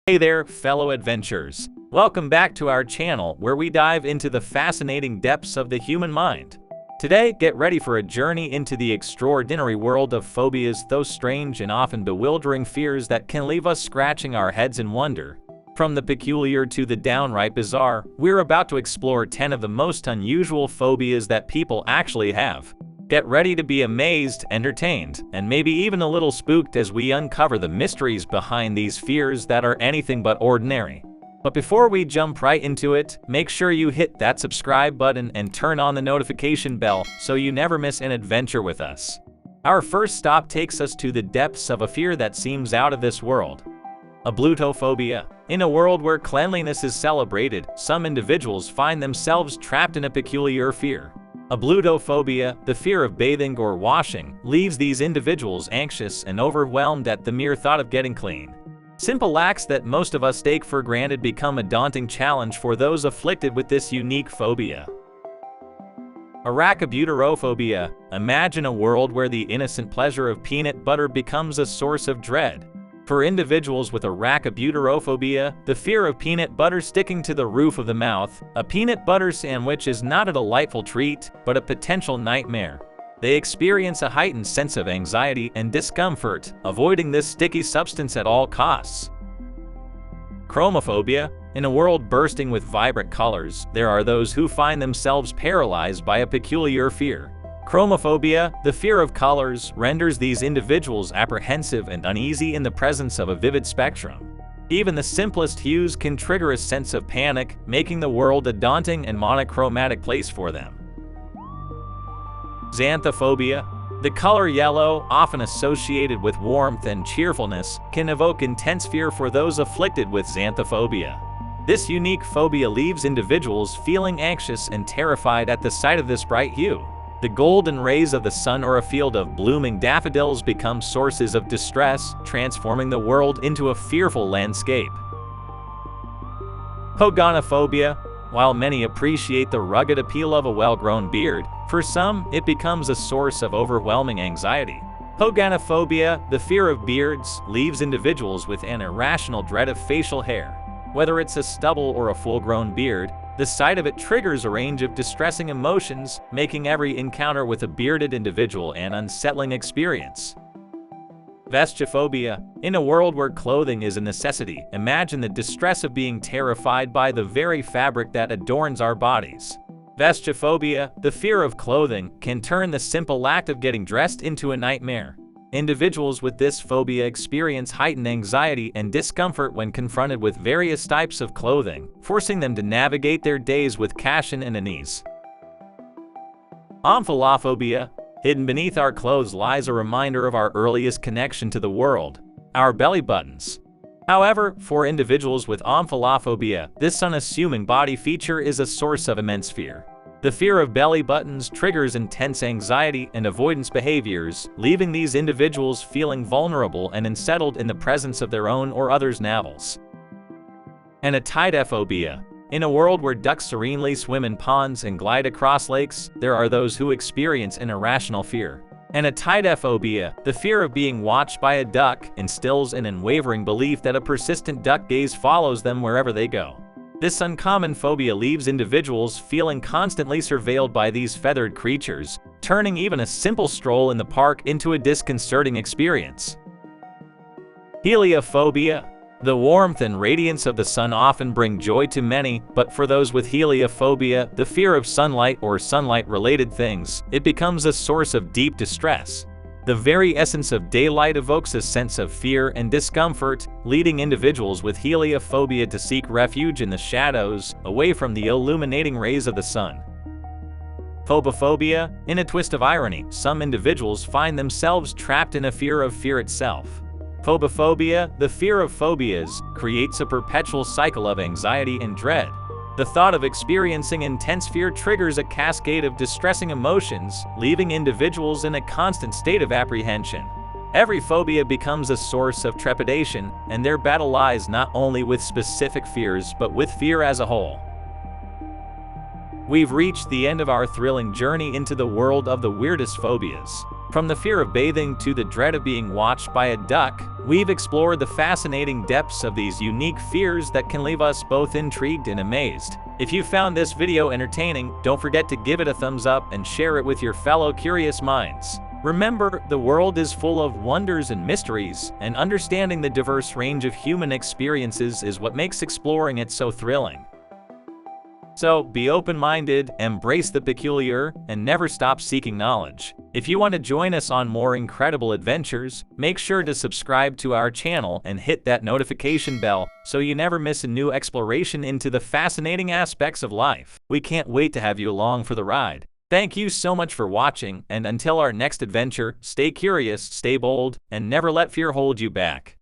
Hey there, fellow adventurers. Welcome back to our channel where we dive into the fascinating depths of the human mind. Today, get ready for a journey into the extraordinary world of phobias, those strange and often bewildering fears that can leave us scratching our heads in wonder. From the peculiar to the downright bizarre, we're about to explore 10 of the most unusual phobias that people actually have. Get ready to be amazed, entertained, and maybe even a little spooked as we uncover the mysteries behind these fears that are anything but ordinary. But before we jump right into it, make sure you hit that subscribe button and turn on the notification bell so you never miss an adventure with us. Our first stop takes us to the depths of a fear that seems out of this world. Ablutophobia. In a world where cleanliness is celebrated, some individuals find themselves trapped in a peculiar fear. Ablutophobia, the fear of bathing or washing, leaves these individuals anxious and overwhelmed at the mere thought of getting clean. Simple acts that most of us take for granted become a daunting challenge for those afflicted with this unique phobia. Anatidaephobia. Imagine a world where the innocent pleasure of peanut butter becomes a source of dread. For individuals with anatidaephobia, the fear of peanut butter sticking to the roof of the mouth, a peanut butter sandwich is not a delightful treat, but a potential nightmare. They experience a heightened sense of anxiety and discomfort, avoiding this sticky substance at all costs. Chromophobia. In a world bursting with vibrant colors, there are those who find themselves paralyzed by a peculiar fear. Chromophobia, the fear of colors, renders these individuals apprehensive and uneasy in the presence of a vivid spectrum. Even the simplest hues can trigger a sense of panic, making the world a daunting and monochromatic place for them. Xanthophobia. The color yellow, often associated with warmth and cheerfulness, can evoke intense fear for those afflicted with xanthophobia. This unique phobia leaves individuals feeling anxious and terrified at the sight of this bright hue. The golden rays of the sun or a field of blooming daffodils become sources of distress, transforming the world into a fearful landscape. Pogonophobia. While many appreciate the rugged appeal of a well-grown beard, for some, it becomes a source of overwhelming anxiety. Pogonophobia, the fear of beards, leaves individuals with an irrational dread of facial hair. Whether it's a stubble or a full-grown beard, the sight of it triggers a range of distressing emotions, making every encounter with a bearded individual an unsettling experience. Vestrophobia. In a world where clothing is a necessity, imagine the distress of being terrified by the very fabric that adorns our bodies. Vestrophobia, the fear of clothing, can turn the simple act of getting dressed into a nightmare. Individuals with this phobia experience heightened anxiety and discomfort when confronted with various types of clothing, forcing them to navigate their days with caution and unease. Amphilophobia. Hidden beneath our clothes lies a reminder of our earliest connection to the world, our belly buttons. However, for individuals with amphilophobia, this unassuming body feature is a source of immense fear. The fear of belly buttons triggers intense anxiety and avoidance behaviors, leaving these individuals feeling vulnerable and unsettled in the presence of their own or others' navels. Anatidaephobia. In a world where ducks serenely swim in ponds and glide across lakes, there are those who experience an irrational fear. Anatidaephobia, the fear of being watched by a duck, instills an unwavering belief that a persistent duck gaze follows them wherever they go. This uncommon phobia leaves individuals feeling constantly surveilled by these feathered creatures, turning even a simple stroll in the park into a disconcerting experience. Heliophobia. The warmth and radiance of the sun often bring joy to many, but for those with heliophobia, the fear of sunlight or sunlight-related things, it becomes a source of deep distress. The very essence of daylight evokes a sense of fear and discomfort, leading individuals with heliophobia to seek refuge in the shadows, away from the illuminating rays of the sun. Phobophobia. In a twist of irony, some individuals find themselves trapped in a fear of fear itself. Phobophobia, the fear of phobias, creates a perpetual cycle of anxiety and dread. The thought of experiencing intense fear triggers a cascade of distressing emotions, leaving individuals in a constant state of apprehension. Every phobia becomes a source of trepidation, and their battle lies not only with specific fears but with fear as a whole. We've reached the end of our thrilling journey into the world of the weirdest phobias. From the fear of bathing to the dread of being watched by a duck, we've explored the fascinating depths of these unique fears that can leave us both intrigued and amazed. If you found this video entertaining, don't forget to give it a thumbs up and share it with your fellow curious minds. Remember, the world is full of wonders and mysteries, and understanding the diverse range of human experiences is what makes exploring it so thrilling. So, be open-minded, embrace the peculiar, and never stop seeking knowledge. If you want to join us on more incredible adventures, make sure to subscribe to our channel and hit that notification bell so you never miss a new exploration into the fascinating aspects of life. We can't wait to have you along for the ride. Thank you so much for watching, and until our next adventure, stay curious, stay bold, and never let fear hold you back.